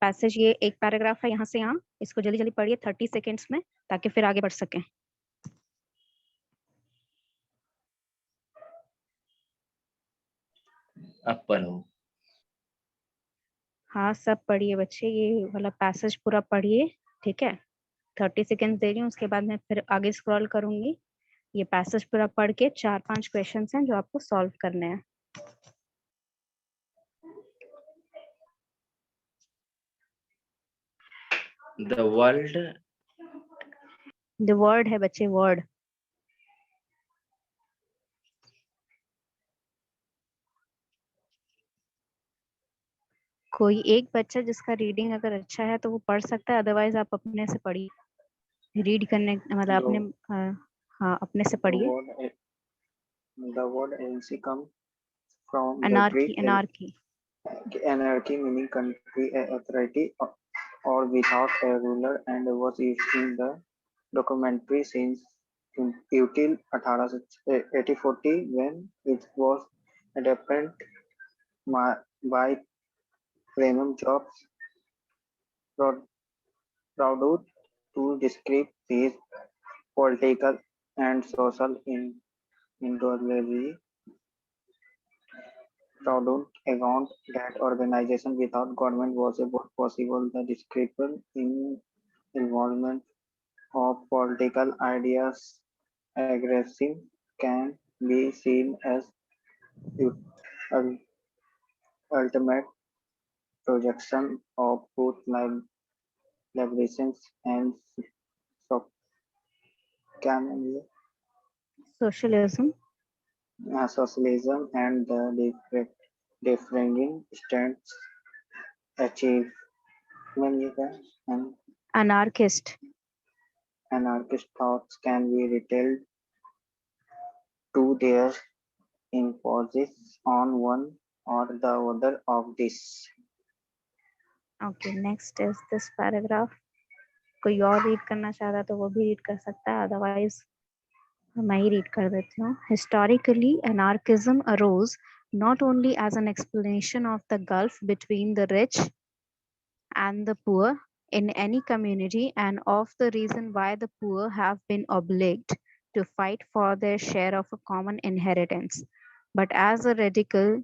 Passage ये एक paragraph है यहाँ से यहाँ, इसको जल्दी जल्दी पढ़िए 30 सेकेंड्स में, ताकि फिर आगे बढ़ सकें। अब पढ़ो। हाँ सब पढ़िए बच्चे, ये वाला पैसेज पूरा पढ़िए, ठीक है। 30 सेकेंड्स दे रही हूँ, उसके बाद मैं फिर आगे स्क्रॉल करूंगी। ये पैसेज पूरा पढ़ के 4-5 क्वेश्चंस हैं जो आपको सॉल्व करने हैं। The world, द वर्ड है बच्चे, वर्ड। कोई एक बच्चा जिसका रीडिंग अगर अच्छा है तो वो पढ़ सकता है, अदरवाइज आप अपने से पढ़िए। रीड करने मतलब अपने हाँ अपने से पढ़िए। The word anarchy comes from the anarchy, Greek anarchy. anarchy, meaning country authority or without a ruler, and was used in the documentary since until 1840 when it was adapted by Premium Jobs Proudhon to describe his political and social ideology. Proudhon argued that organization without government was not possible. The description in involvement of political ideas aggressive can be seen as ul- ultimate projection of both liberations and Socialism. socialism and the differing stands achievement and Anarchist. anarchist thoughts can be retailed to their emphasis on one or the other of these. Okay, next is this paragraph. कोई और read करना चाहता तो वो भी read कर सकता है, अदरवाइज मैं ही रीड कर देती हूँ। Historically, anarchism arose not only as an explanation of the gulf between the rich and the poor in any community, and of the reason why the poor have been obliged to fight for their share of a common inheritance, but as a radical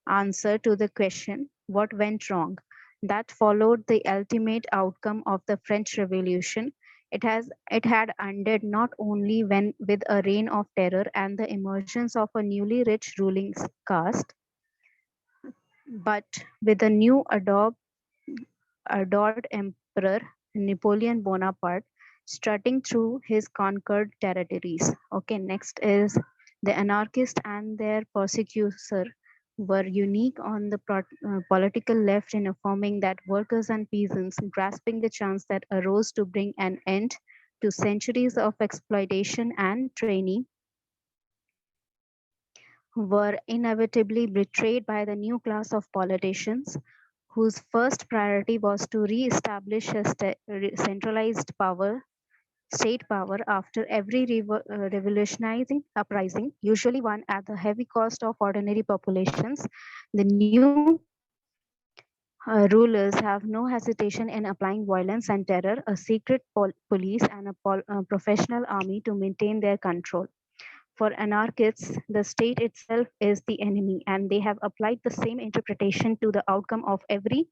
answer to the question, what went wrong? That followed the ultimate outcome of the French Revolution. It had ended not only when with a reign of terror and the emergence of a newly rich ruling caste, but with a new adored emperor Napoleon Bonaparte strutting through his conquered territories. Okay, next is the anarchists and their persecutor were unique on the political left in affirming that workers and peasants, grasping the chance that arose to bring an end to centuries of exploitation and training, were inevitably betrayed by the new class of politicians whose first priority was to re-establish a centralized state power after every revolutionizing uprising, usually one at the heavy cost of ordinary populations. The new rulers have no hesitation in applying violence and terror, a secret police and a professional army to maintain their control. For anarchists, the state itself is the enemy, and they have applied the same interpretation to the outcome of every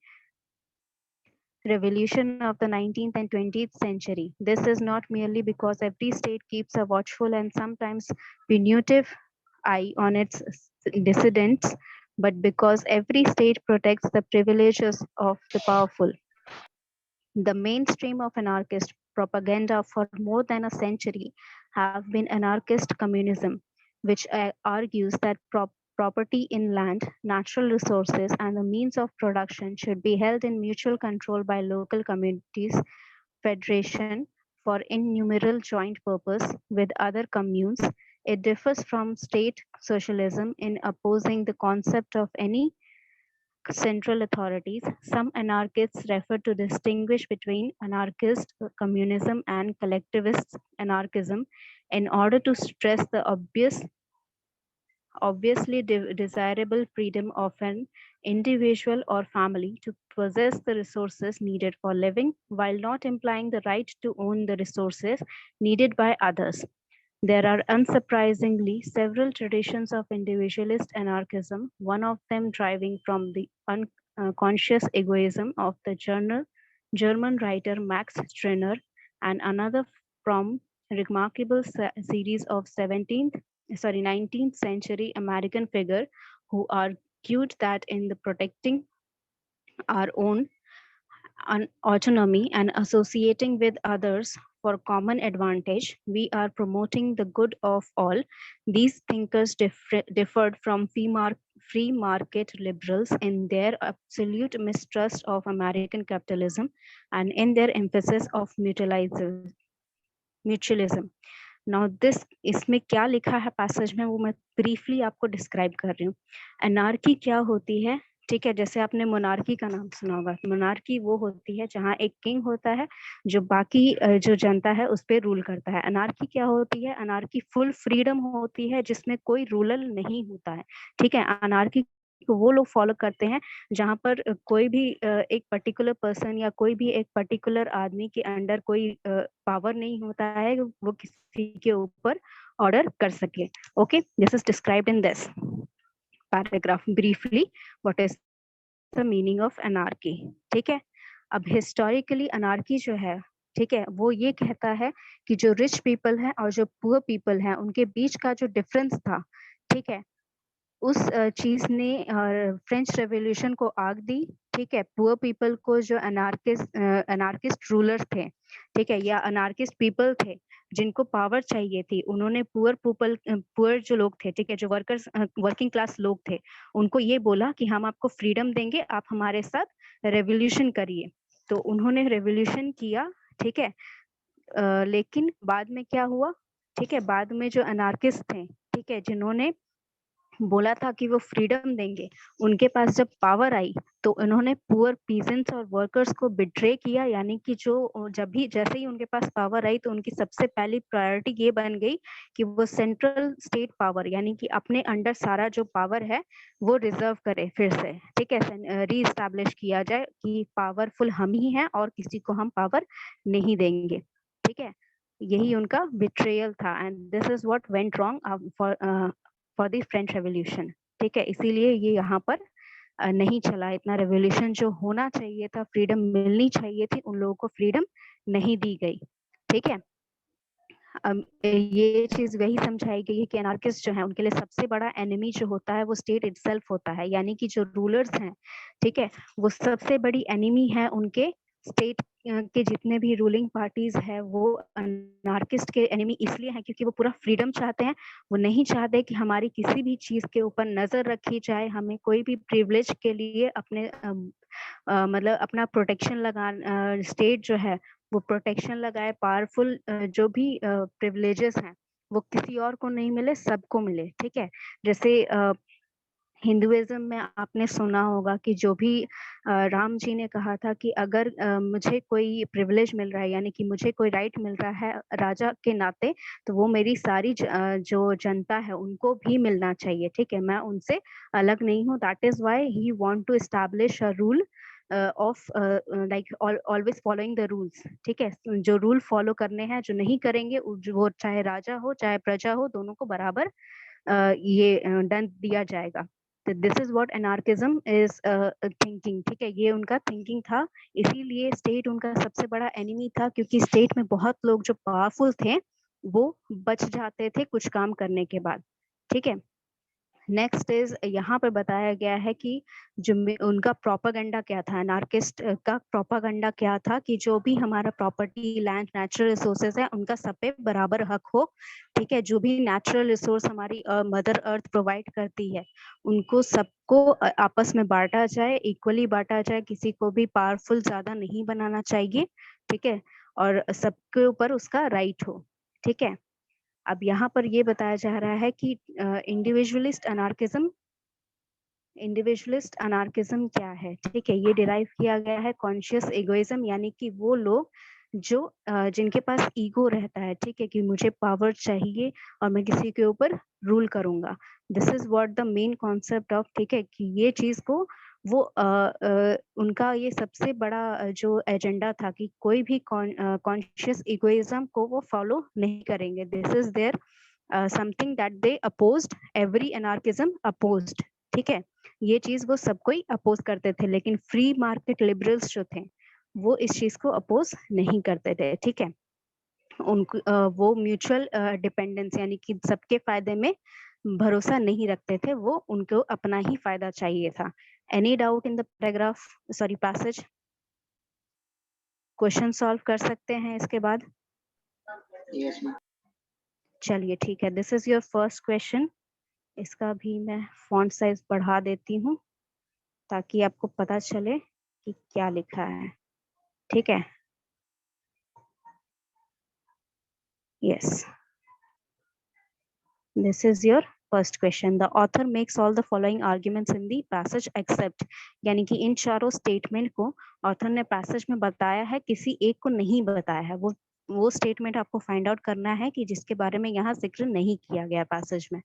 revolution of the 19th and 20th century. This is not merely because every state keeps a watchful and sometimes punitive eye on its dissidents, but because every state protects the privileges of the powerful. The mainstream of anarchist propaganda for more than a century have been anarchist communism, which argues that property in land, natural resources, and the means of production should be held in mutual control by local communities, federation for innumerable joint purpose with other communes. It differs from state socialism in opposing the concept of any central authorities. Some anarchists refer to distinguish between anarchist communism and collectivist anarchism in order to stress the obvious obviously desirable freedom of an individual or family to possess the resources needed for living, while not implying the right to own the resources needed by others. There are unsurprisingly several traditions of individualist anarchism, one of them deriving from the unconscious egoism of the German writer Max Stirner, and another from remarkable series of 19th century American figure who argued that in the protecting our own autonomy and associating with others for common advantage, we are promoting the good of all. These thinkers differed from free market liberals in their absolute mistrust of American capitalism and in their emphasis of mutualism. Now this इसमें क्या लिखा है passage में वो मैं briefly आपको describe कर रही हूँ. अनार्की क्या होती है? ठीक है, जैसे आपने मोनार्की का नाम सुना होगा. मोनार्की वो होती है जहाँ एक किंग होता है जो बाकी जो जनता है उस पर रूल करता है. अनार्की क्या होती है? अनार्की फुल फ्रीडम होती है जिसमें कोई रूलर नहीं होता है. ठीक है, अनार्की को वो लोग फॉलो करते हैं जहाँ पर कोई भी एक पर्टिकुलर पर्सन या कोई भी एक पर्टिकुलर आदमी के अंडर कोई पावर नहीं होता है वो किसी के ऊपर ऑर्डर कर सके. Okay, this is described in this paragraph briefly what is the meaning of anarchy. ठीक है, अब हिस्टोरिकली अनार्की जो है, ठीक है, वो ये कहता है कि जो रिच पीपल है और जो पुअर पीपल है उनके बीच का जो डिफरेंस था, ठीक है, उस चीज ने फ्रेंच रेवोल्यूशन को आग दी. ठीक है, पुअर पीपल को जो अनार्किस्ट रूलर्स थे, ठीक है, या अनार्किस्ट पीपल थे जिनको पावर चाहिए थी, उन्होंने पुअर जो लोग थे, ठीक है, जो वर्किंग क्लास लोग थे, उनको ये बोला कि हम आपको फ्रीडम देंगे, आप हमारे साथ रेवोल्यूशन करिए. तो उन्होंने रेवोल्यूशन किया. ठीक है, लेकिन बाद में क्या हुआ? ठीक है, बाद में जो अनार्किस्ट थे, ठीक है, जिन्होंने बोला था कि वो फ्रीडम देंगे, उनके पास जब पावर आई तो उन्होंने पुअर पीजेंट्स और वर्कर्स को बिट्रे किया. यानी कि जो जैसे ही उनके पास पावर आई तो उनकी सबसे पहली प्रायोरिटी ये बन गई कि वो सेंट्रल स्टेट पावर यानी कि अपने अंडर सारा जो पावर है वो रिजर्व करे फिर से. ठीक है, रीस्टैब्लिश किया जाए कि पावरफुल हम ही हैं और किसी को हम पावर नहीं देंगे. ठीक है, यही उनका बिट्रेयल था and this is what went wrong for the French revolution. ठीक है, इसीलिए ये यहाँ पर नहीं चला. इतना रेवोल्यूशन जो होना चाहिए था, फ्रीडम मिलनी चाहिए थी, उन लोगों को फ्रीडम नहीं दी गई. ठीक है, ये चीज वही समझाई गई है कि एनार्किस्ट जो है उनके लिए सबसे बड़ा एनिमी जो होता है वो स्टेट इटसेल्फ होता है. यानी कि जो रूलर्स हैं, ठीक है, वो सबसे बड़ी एनिमी है उनके स्टेट के जितने भी रूलिंग पार्टीज है वो अनार्किस्ट के एनिमी इसलिए हैं क्योंकि वो पूरा फ्रीडम चाहते हैं. वो नहीं चाहते कि हमारी किसी भी चीज के ऊपर नजर रखी जाए, हमें कोई भी प्रिविलेज के लिए अपने मतलब अपना प्रोटेक्शन लगा स्टेट जो है वो प्रोटेक्शन लगाए. पावरफुल जो भी प्रिविलेजेस हैं वो किसी और को नहीं मिले, सबको मिले. ठीक है, जैसे हिंदुइज्म में आपने सुना होगा कि जो भी राम जी ने कहा था कि अगर मुझे कोई प्रिविलेज मिल रहा है यानी कि मुझे कोई राइट मिल रहा है राजा के नाते, तो वो मेरी सारी जो जनता है उनको भी मिलना चाहिए. ठीक है, मैं उनसे अलग नहीं हूँ. That is why he want to establish a rule of like always following the rules. ठीक है, जो रूल फॉलो करने हैं, जो नहीं करेंगे वो चाहे राजा हो चाहे प्रजा हो, दोनों को बराबर ये दंड दिया जाएगा. तो this is what anarchism is thinking. ठीक है, ये उनका थिंकिंग था. इसीलिए स्टेट उनका सबसे बड़ा एनिमी था क्योंकि स्टेट में बहुत लोग जो पावरफुल थे वो बच जाते थे कुछ काम करने के बाद. ठीक है, नेक्स्ट इज यहाँ पर बताया गया है कि जो उनका प्रोपागेंडा क्या था, एनार्किस्ट का प्रोपागेंडा क्या था कि जो भी हमारा प्रॉपर्टी, लैंड, नेचुरल रिसोर्सेज है उनका सब पे बराबर हक हो. ठीक है, जो भी नेचुरल रिसोर्स हमारी मदर अर्थ प्रोवाइड करती है उनको सबको आपस में बांटा जाए, इक्वली बांटा जाए, किसी को भी पावरफुल ज्यादा नहीं बनाना चाहिए. ठीक है, और सबके ऊपर उसका राइट हो. ठीक है, अब यहाँ पर ये बताया जा रहा है कि इंडिविजुअलिस्ट अनार्किज्म क्या है. ठीक है, ये डिराइव किया गया है कॉन्शियस इगोइज्म यानी कि वो लोग जो जिनके पास ईगो रहता है, ठीक है, कि मुझे पावर चाहिए और मैं किसी के ऊपर रूल करूंगा। This is what the main concept of, ठीक है, कि ये चीज को वो उनका ये सबसे बड़ा जो एजेंडा था कि कोई भी कॉन्शियस इगोइज्म को वो फॉलो नहीं करेंगे। This is their something that they opposed, every anarchism opposed, ठीक है। ये चीज वो सब कोई अपोज करते थे, लेकिन फ्री मार्केट लिबरल्स जो थे वो इस चीज को अपोज नहीं करते थे, ठीक है। उनको वो म्यूचुअल डिपेंडेंस यानी कि सबके फायदे में भरोसा नहीं रखते थे, वो उनको अपना ही फायदा चाहिए था। Any doubt in the paragraph, sorry passage? Question solve कर सकते हैं इसके बाद? Yes, ma'am. चलिए ठीक है, this is your first question. इसका भी मैं फॉन्ट साइज बढ़ा देती हूँ ताकि आपको पता चले कि क्या लिखा है, ठीक है। Yes, this is your first question. The author makes all the following arguments in the passage except, यानी कि इन चारों स्टेटमेंट को ऑथर ने पैसेज में बताया है, किसी एक को नहीं बताया है। वो स्टेटमेंट आपको फाइंड आउट करना है कि जिसके बारे में यहाँ जिक्र नहीं किया गया पैसेज में।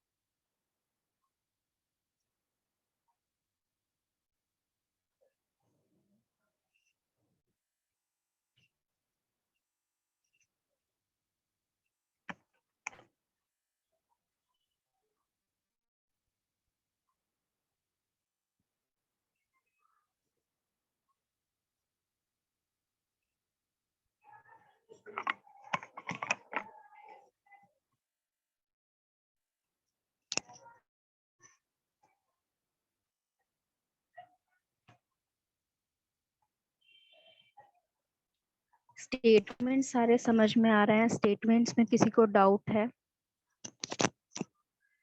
स्टेटमेंट सारे समझ में आ रहे हैं? स्टेटमेंट्स में किसी को डाउट है?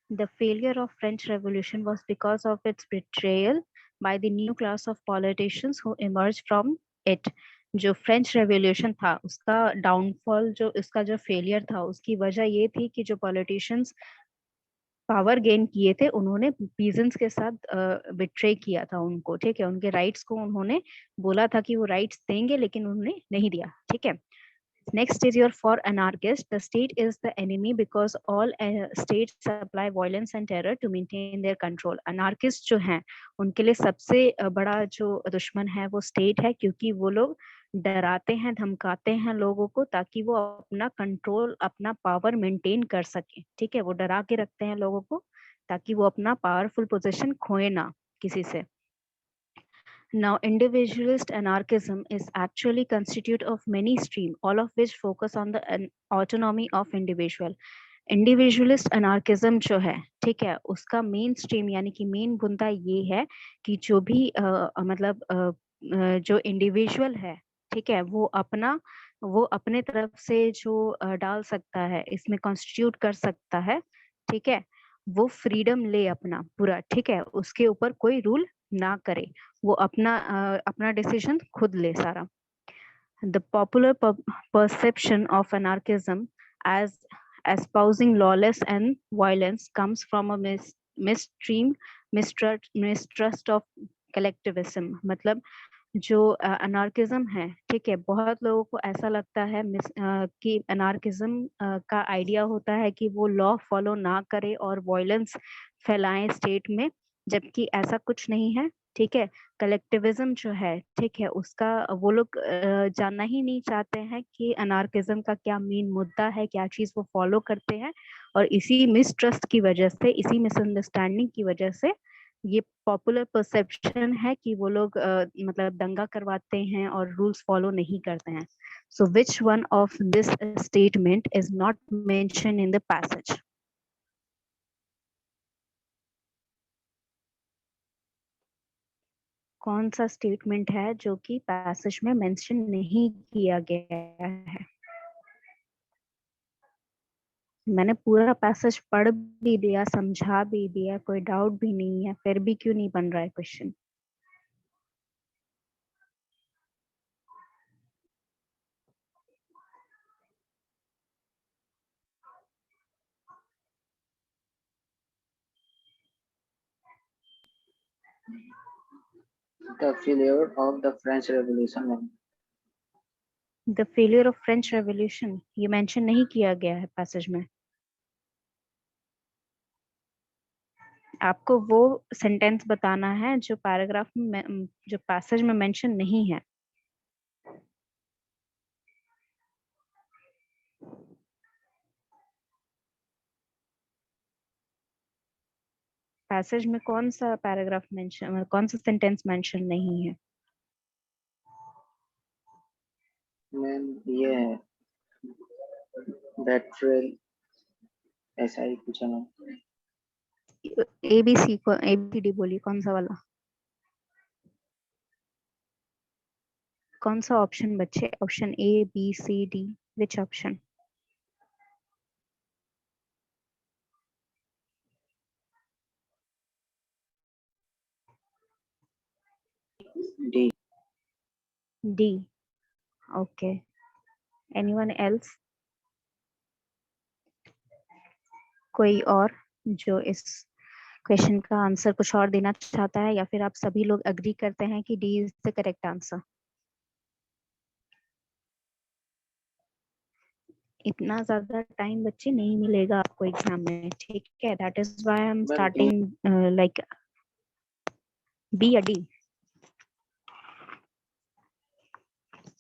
The failure of French Revolution was because of its betrayal by the new class of politicians who emerged from it. जो फ्रेंच रेवोल्यूशन था उसका डाउनफॉल, जो उसका जो फेलियर था, उसकी वजह ये थी कि जो पॉलिटिशियंस पावर गेन किए थे उन्होंने पीजेंट्स के साथ बिट्रे किया था उनको, ठीक है। उनके राइट्स को उन्होंने बोला था कि वो राइट्स देंगे, लेकिन उन्होंने नहीं दिया, ठीक है। Next is your for anarchist. The state is the enemy because all states supply violence and terror to maintain their control. Anarchist जो हैं उनके लिए सबसे बड़ा जो दुश्मन है वो स्टेट है, क्योंकि वो लोग डराते हैं, धमकाते हैं लोगों को ताकि वो अपना कंट्रोल, अपना पावर मेंटेन कर सके, ठीक है। वो डरा के रखते हैं लोगों को ताकि वो अपना पावरफुल पोजीशन खोए ना किसी से। Now, individualist anarchism is actually constitute of many streams, all of which focus on the autonomy of individual. Individualist anarchism जो है, ठीक है, उसका मेन स्ट्रीम यानी कि मेन बुंदा ये है कि जो भी मतलब जो इंडिविजुअल है, ठीक है, वो अपने तरफ से जो डाल सकता है, इसमें कॉन्स्टिट्यूट कर सकता है, ठीक है, वो फ्रीडम ले अपना पूरा, ठीक है, उसके ऊपर कोई रूल ना करे, वो अपना डिसीजन खुद ले सारा। The popular perception of anarchism as espousing lawless and violence comes from a mistrust of collectivism. मतलब जो अनार्किज्म है, ठीक है, बहुत लोगों को ऐसा लगता है कि अनार्किज्म का आइडिया होता है कि वो लॉ फॉलो ना करे और वॉयलेंस फैलाएं स्टेट में, जबकि ऐसा कुछ नहीं है, ठीक है। कलेक्टिविज्म जो है, ठीक है, उसका वो लोग जानना ही नहीं चाहते हैं कि अनार्किज्म का क्या मेन मुद्दा है, क्या चीज वो फॉलो करते हैं, और इसी मिसट्रस्ट की वजह से, इसी मिसअंडरस्टैंडिंग की वजह से ये पॉपुलर परसेप्शन है कि वो लोग मतलब दंगा करवाते हैं और रूल्स फॉलो नहीं करते हैं। So which one of this statement is not mention in the passage? कौन सा स्टेटमेंट है जो कि पैसेज में मेंशन नहीं किया गया है? मैंने पूरा पैसेज पढ़ भी दिया, समझा भी दिया, कोई डाउट भी नहीं है, फिर भी क्यों नहीं बन रहा है question? The failure of the French Revolution, ma'am. The failure of French revolution ये मेंशन नहीं किया गया है पैसेज में। आपको वो सेंटेंस बताना है जो पैराग्राफ में, जो पैसेज में मेंशन नहीं है। पैसेज में कौन सा पैराग्राफ मेंशन, कौन सा सेंटेंस मेंशन नहीं है? मैम ये है बेट्रेल, ऐसा ही पूछा मैम। ABC को ABCD बोलिए, कौन सा वाला, कौन सा ऑप्शन बच्चे? Option ABCD, which option? D. D. Okay. Anyone else? कोई और जो इस क्वेश्चन का आंसर कुछ और देना चाहता है, या फिर आप सभी लोग अग्री करते हैं कि D is the correct answer? इतना ज्यादा टाइम बच्चे नहीं मिलेगा आपको एग्जाम में, ठीक है? That is why I am starting like B या D?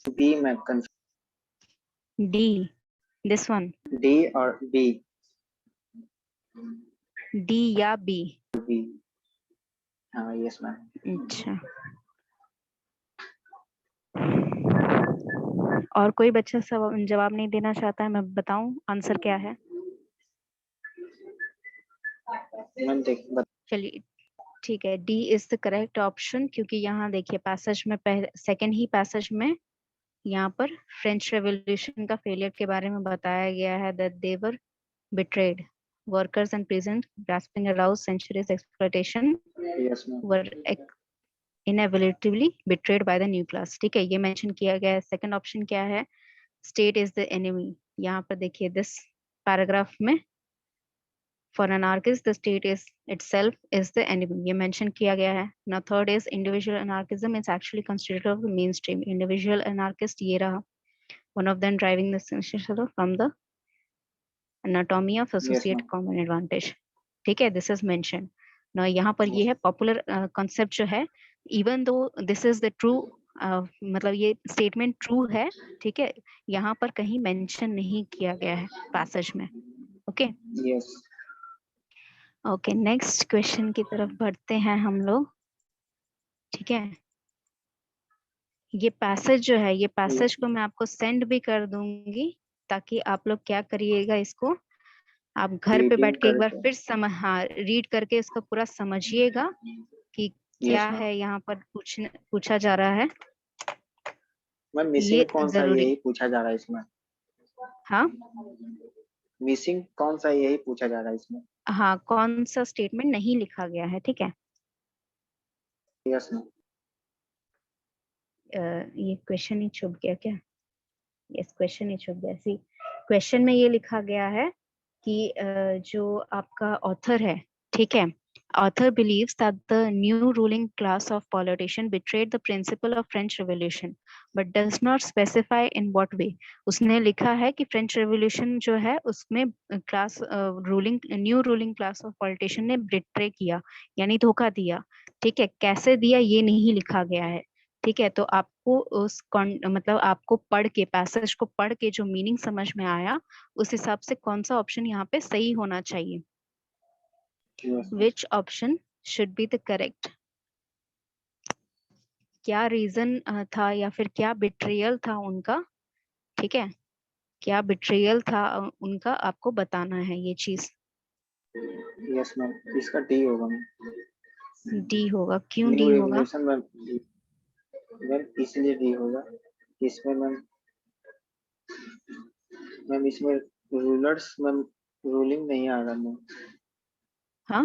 बी में D, this one, डी और बी। D या B? बी, हाँ यस मैम। अच्छा, और कोई बच्चा जवाब नहीं देना चाहता है? मैं बताऊं आंसर क्या है? मैम चलिए ठीक है, D is the correct option, क्योंकि यहाँ देखिए पैसेज में सेकंड ही पैसेज में यहाँ पर फ्रेंच रेवोल्यूशन का फेलियर के बारे में बताया गया है, that they were betrayed, workers and present grasping arouse centuries exploitation yes ma'am. Were inevitably betrayed by the new class. ठीक है, ये मेंशन किया गया है। सेकंड ऑप्शन क्या है? State is the enemy. यहाँ पर देखिए दिस पैराग्राफ में, for anarchist the state is itself is the enemy, ये mention किया गया है ना। Third is individual anarchism is actually constituted of the mainstream, individual anarchist ये रहा, one of them driving the essential from the anatomy of associate common advantage। ठीक है, this is mentioned ना। यहाँ पर ये है पॉपुलर कॉन्सेप्ट जो है, even though this is the true, मतलब ये स्टेटमेंट ट्रू है, ठीक है, यहाँ पर कहीं मेंशन नहीं किया गया है पैसेज में। Okay yes. Okay, next question की तरफ बढ़ते हैं हम लोग। ठीक है, ये पैसेज जो है, ये पैसेज को मैं आपको सेंड भी कर दूंगी, ताकि आप लोग क्या करिएगा, इसको आप घर पे बैठ के एक बार फिर हाँ रीड करके इसको पूरा समझिएगा कि क्या है यहाँ पर पूछा जा रहा है। मैम मिसिंग कौन सा, यही पूछा जा रहा है इसमें? हाँ, मिसिंग कौन सा, यही पूछा जा रहा है इसमें? हाँ, कौन सा स्टेटमेंट नहीं लिखा गया है? ठीक है, यस मैम। ये क्वेश्चन ही छुप गया क्या? यस, क्वेश्चन ही छुप गया। सी, क्वेश्चन में ये लिखा गया है कि जो आपका ऑथर है, ठीक है, author believes that the new ruling class of politician betrayed the principle of French Revolution, but does not specify in what way। उसने लिखा है कि फ्रेंच रेवोल्यूशन जो है उसमें class new ruling class of politician ने बिट्रे किया, यानी धोखा दिया। ठीक है, कैसे दिया ये नहीं लिखा गया है। ठीक है, तो आपको उस मतलब आपको पढ़ के, पैसेज को पढ़ के जो मीनिंग समझ में आया, उस हिसाब से कौन सा ऑप्शन यहाँ पे सही होना चाहिए। Which option should be the correct? क्या रीजन था या फिर क्या बिट्रेयल था उनका? ठीक है, क्या बिट्रेयल था उनका, आपको बताना है ये चीज। यस मैम, इसका डी होगा। डी होगा, क्यों डी होगा? मैम इसलिए डी होगा, इसमें मैम इसमें रूलर्स मैम रूलिंग नहीं आ रहा मैम। हाँ,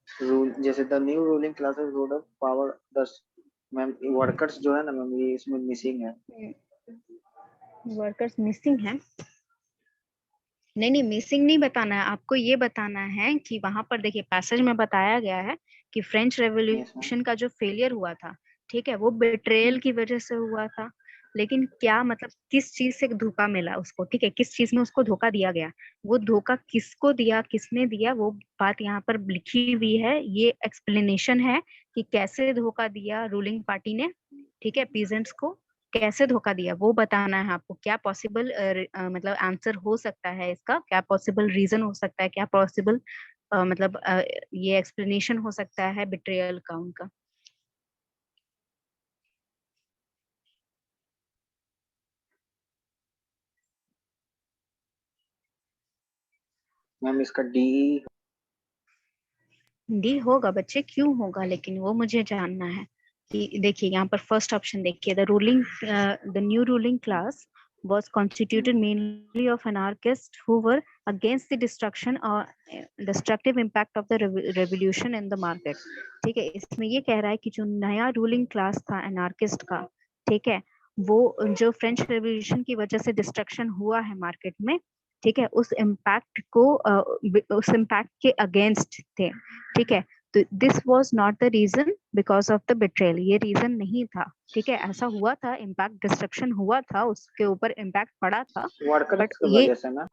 रूल जैसे the new ruling classes road of power the ma'am workers जो है ना मैम, ये इसमें मिसिंग है। वर्कर्स मिसिंग है? नहीं, मिसिंग नहीं बताना है आपको, ये बताना है कि वहां पर देखिए पैसेज में बताया गया है कि फ्रेंच रेवोल्यूशन का जो फेलियर हुआ था, ठीक है, वो बिट्रेयल की वजह से हुआ था। लेकिन क्या मतलब किस चीज से धोखा मिला उसको, ठीक है, किस चीज में उसको धोखा दिया गया, वो धोखा किसको दिया, किसने दिया, वो बात यहाँ पर लिखी हुई है। ये एक्सप्लेनेशन है कि कैसे धोखा दिया रूलिंग पार्टी ने, ठीक है, पीजेंट्स को कैसे धोखा दिया, वो बताना है आपको। क्या पॉसिबल मतलब आंसर हो सकता है इसका, क्या पॉसिबल रीजन हो सकता है, क्या पॉसिबल मतलब ये एक्सप्लेनेशन हो सकता है बिट्रेयल का उनका। मैम इसका डी। डी होगा बच्चे, क्यों होगा, लेकिन वो मुझे जानना है। कि देखिए यहाँ पर फर्स्ट ऑप्शन देखिए, the new ruling class was constituted mainly of anarchists who were against the destruction or destructive impact of the revolution in the market। ठीक है, इसमें ये कह रहा है कि जो नया रूलिंग क्लास था एनार्किस्ट का, ठीक है, वो जो फ्रेंच रेवोल्यूशन की वजह से डिस्ट्रक्शन हुआ है मार्केट में, ठीक है, उस इम्पैक्ट को उस इम्पैक्ट के अगेंस्ट थे, ठीक है। तो this was not the reason because of the betrayal, ये रीजन नहीं था, ठीक है। ऐसा हुआ था, इम्पैक्ट डिस्ट्रक्शन हुआ था, उसके ऊपर इम्पैक्ट पड़ा था, बट वर्कर्स की ये वजह से ना।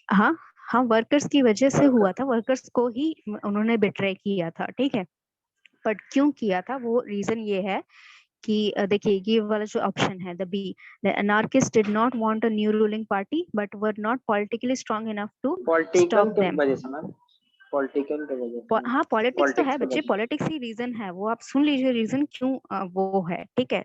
हाँ हाँ वर्कर्स की वजह से वर्कर हुआ था, वर्कर्स को ही उन्होंने बिट्रे किया था, ठीक है। बट क्यों किया था, वो रीजन ये है कि देखिए ये वाला जो ऑप्शन है the B, the anarchists did not want a new ruling party but were not politically strong enough to political stop के them। वजह से मैम, पॉलिटिकल के वजह से, हाँ पॉलिटिक्स तो है पॉलिटिक्स के बच्चे, वजह पॉलिटिक्स ही रीजन है, वो आप सुन लीजिए रीजन क्यों वो है, ठीक है।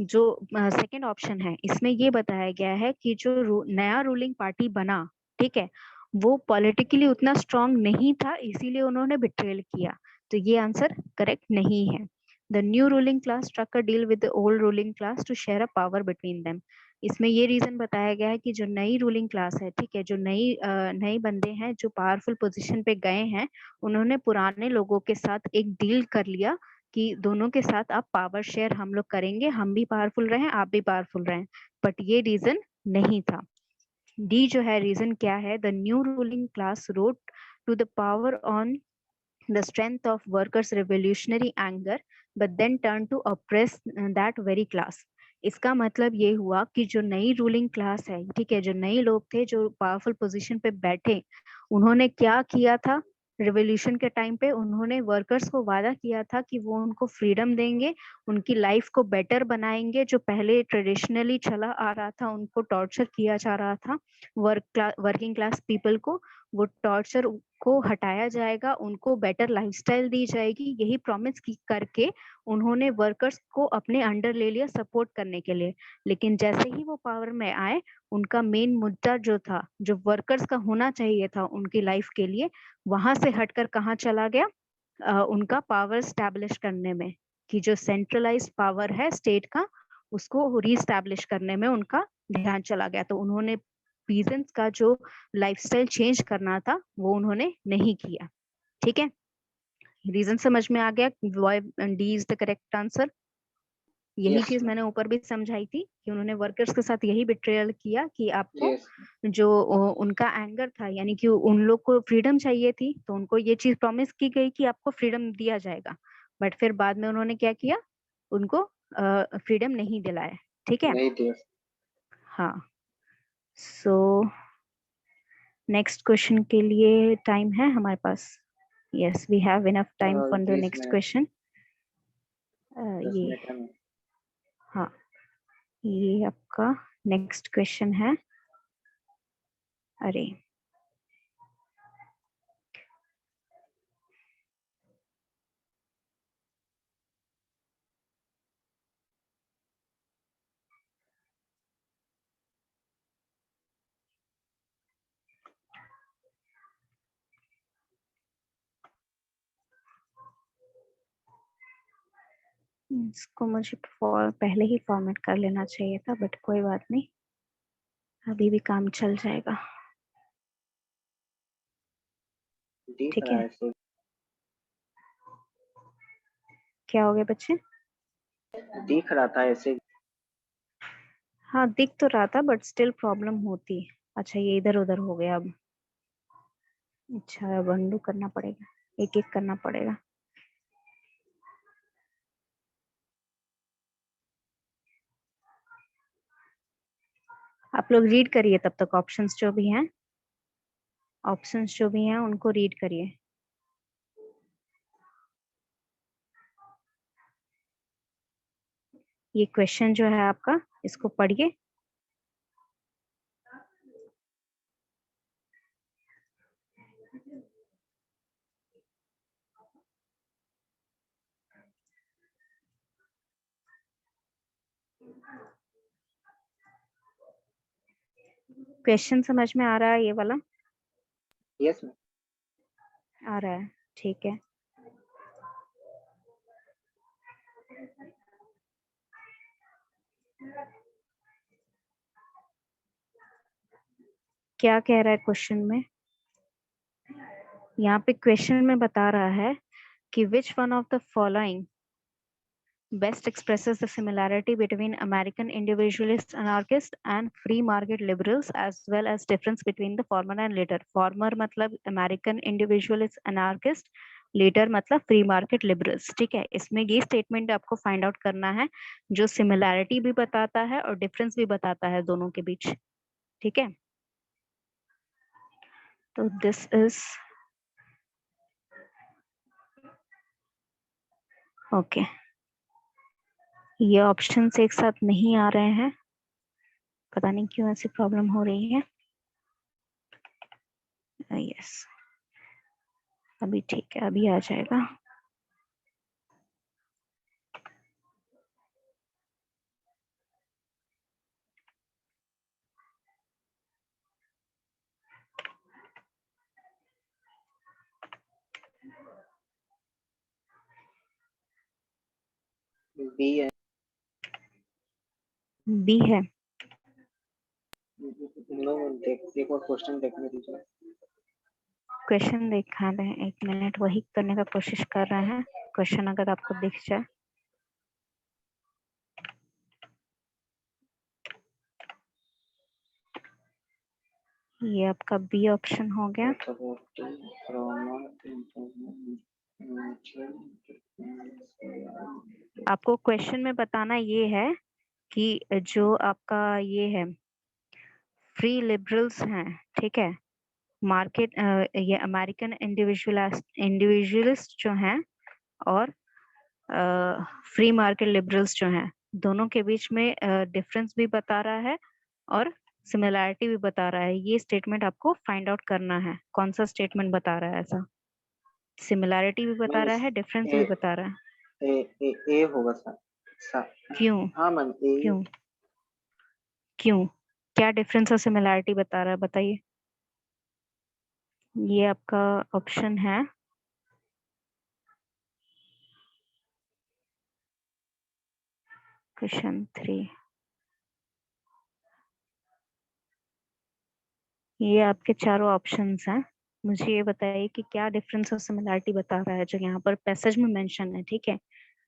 जो सेकंड ऑप्शन है इसमें ये बताया गया है कि जो नया रूलिंग पार्टी बना, ठीक है, वो पॉलिटिकली उतना स्ट्रांग नहीं था, इसीलिए उन्होंने बिट्रेल किया। तो ये आंसर करेक्ट नहीं है। The new ruling class struck a deal with the old ruling class to share a power between them. इसमें ये रीजन बताया गया है कि जो नई रूलिंग क्लास है, ठीक है, जो नई बंदे हैं जो पावरफुल पोजीशन पे गए हैं, उन्होंने पुराने लोगों के साथ एक डील कर लिया कि दोनों के साथ आप पावर शेयर हम लोग करेंगे, हम भी पावरफुल रहें, आप भी पावरफुल रहें। बट ये रीजन नहीं था। डी जो है रीजन क्या है, the new ruling class rode to the power on the strength of workers' revolutionary anger, but then turned to oppress that very class। इसका मतलब ये हुआ कि जो नई रूलिंग क्लास है, ठीक है, जो नए लोग थे जो पावरफुल पोजीशन पे बैठे, उन्होंने क्या किया था, रिवोल्यूशन के टाइम पे उन्होंने वर्कर्स को वादा किया था कि वो उनको फ्रीडम देंगे, उनकी लाइफ को बेटर बनाएंगे। जो पहले ट्रेडिशनली चला आ रहा था, उनको टॉर्चर किया जा रहा था वर्किंग क्लास पीपल को, वो टॉर्चर को हटाया जाएगा, उनको बेटर लाइफस्टाइल दी जाएगी, यही प्रॉमिस करके उन्होंने वर्कर्स को अपने अंडर ले लिया सपोर्ट करने के लिए। लेकिन जैसे ही वो पावर में आए, उनका मेन मुद्दा जो था, जो वर्कर्स का होना चाहिए था उनकी लाइफ के लिए, वहां से हटकर कहाँ चला गया, उनका पावर स्टैब्लिश करने में, कि जो सेंट्रलाइज्ड पावर है स्टेट का, उसको रीस्टैब्लिश करने में उनका ध्यान चला गया। तो उन्होंने पीजेंट्स का जो लाइफस्टाइल चेंज करना था वो उन्होंने नहीं किया, ठीक है। रीजन समझ में आ गया, why D is the correct answer. यही यस चीज मैंने ऊपर भी समझाई थी कि उन्होंने वर्कर्स के साथ यही बिट्रेयल किया कि आपको यस जो उनका एंगर था, यानी कि उन लोग को फ्रीडम चाहिए थी, तो उनको ये चीज प्रॉमिस की गई कि आपको फ्रीडम दिया जाएगा। बट फिर बाद में उन्होंने क्या किया, उनको फ्रीडम नहीं दिलाया, ठीक है। नहीं थे। हाँ, सो नेक्स्ट क्वेश्चन के लिए टाइम है हमारे पास। Yes, we have enough time for the 20 next minute, question. 10 ये मिनट है मैम। हाँ, ये आपका नेक्स्ट क्वेश्चन है। अरे इसको मुझे पहले ही फॉर्मेट कर लेना चाहिए था, बट कोई बात नहीं, अभी भी काम चल जाएगा, दिख ठीक रहा है। है सर, क्या हो गया बच्चे? दिख रहा था ऐसे। हाँ दिख तो रहा था, बट स्टिल प्रॉब्लम होती है। अच्छा ये इधर उधर हो गया अब। अच्छा अब अनडू करना पड़ेगा, एक एक करना पड़ेगा। आप लोग रीड करिए तब तक, ऑप्शंस जो भी हैं, ऑप्शंस जो भी हैं उनको रीड करिए। ये क्वेश्चन जो है आपका, इसको पढ़िए। क्वेश्चन समझ में आ रहा है ये वाला? Yes ma'am. आ रहा है, ठीक है। क्या कह रहा है क्वेश्चन में? यहाँ पे क्वेश्चन में बता रहा है कि which one of the following best expresses the similarity between American individualist anarchists and free market liberals as well as difference between the former and later. Former मतलब American individualist anarchist, later मतलब free market liberals। ठीक है, इसमें ये statement आपको find out करना है जो सिमिलैरिटी भी बताता है और डिफरेंस भी बताता है दोनों के बीच। ठीक है, तो दिस इज ओके। ये ऑप्शंस एक साथ नहीं आ रहे हैं, पता नहीं क्यों ऐसी प्रॉब्लम हो रही है। यस, अभी ठीक है, अभी आ जाएगा। बी है। बी है। नो, एक और क्वेश्चन देखने दीजिए। क्वेश्चन दिखा दें, एक मिनट, वही करने का कोशिश कर रहे हैं। क्वेश्चन अगर आपको दिख जाए। ये आपका बी ऑप्शन हो गया। आपको क्वेश्चन में बताना ये है कि जो आपका ये है फ्री लिबरल्स हैं, ठीक है, मार्केट ये अमेरिकन इंडिविजुअलिस्ट जो हैं और फ्री मार्केट लिबरल्स जो हैं, दोनों के बीच में डिफरेंस भी बता रहा है और सिमिलैरिटी भी बता रहा है। ये स्टेटमेंट आपको फाइंड आउट करना है, कौन सा स्टेटमेंट बता रहा है ऐसा। सिमिलैरिटी भी बता रहा है, डिफरेंस भी बता रहा है। ए होगा सर। क्यों? हाँ मैम, ए। क्यों? क्यों? क्या डिफरेंस और सिमिलैरिटी बता रहा है, बताइए। ये आपका ऑप्शन है क्वेश्चन 3। ये आपके चारों ऑप्शंस हैं। मुझे ये बताइए कि क्या डिफरेंस और सिमिलैरिटी बता रहा है जो यहाँ पर पैसेज में मेंशन है। ठीक है,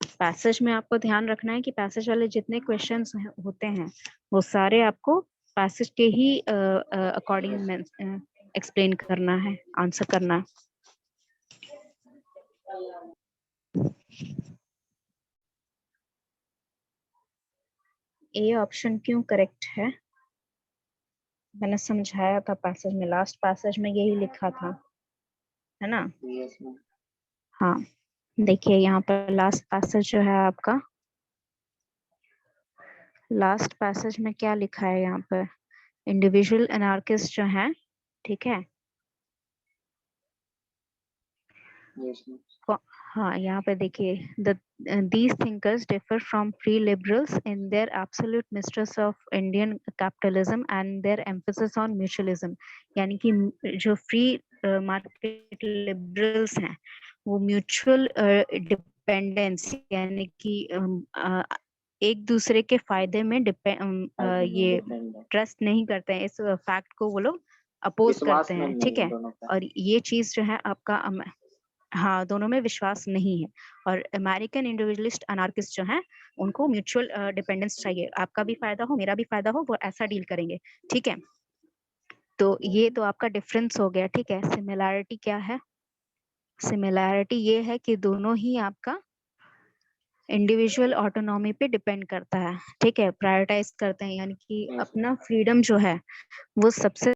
पैसेज में आपको ध्यान रखना है कि पैसेज वाले जितने क्वेश्चंस होते हैं वो सारे आपको पैसेज के ही अकॉर्डिंग एक्सप्लेन करना है, आंसर करना है। ये ऑप्शन क्यों करेक्ट है? मैंने समझाया था पैसेज में, लास्ट पैसेज में यही लिखा था, है ना? Yes ma'am. हाँ, देखिए यहाँ पर लास्ट पैसेज जो है आपका, लास्ट पैसेज में क्या लिखा है यहाँ पर, इंडिविजुअल एनार्किस्ट जो हैं, ठीक है, यस मैम। हाँ यहाँ पे देखिए, these thinkers differ from free liberals in their absolute mistrust of Indian capitalism and their emphasis on mutualism। यानी कि जो फ्री मार्केट लिबरल्स हैं वो म्यूचुअल डिपेंडेंस यानी कि एक दूसरे के फायदे में ये ट्रस्ट नहीं करते हैं, इस फैक्ट को वो लोग अपोज करते हैं। ठीक है, और ये चीज जो है आपका हाँ, दोनों में विश्वास नहीं है। और अमेरिकन इंडिविजुअलिस्ट अनार्किस्ट जो हैं उनको म्यूचुअल डिपेंडेंस चाहिए, आपका भी फायदा हो मेरा भी फायदा हो, वो ऐसा डील करेंगे। ठीक है, तो ये तो आपका डिफरेंस हो गया। ठीक है, सिमिलैरिटी क्या है? सिमिलैरिटी ये है कि दोनों ही आपका इंडिविजुअल ऑटोनॉमी पे डिपेंड करता है, ठीक है, प्रायोरिटाइज करते हैं, यानी कि Yes. अपना फ्रीडम जो है वो सबसे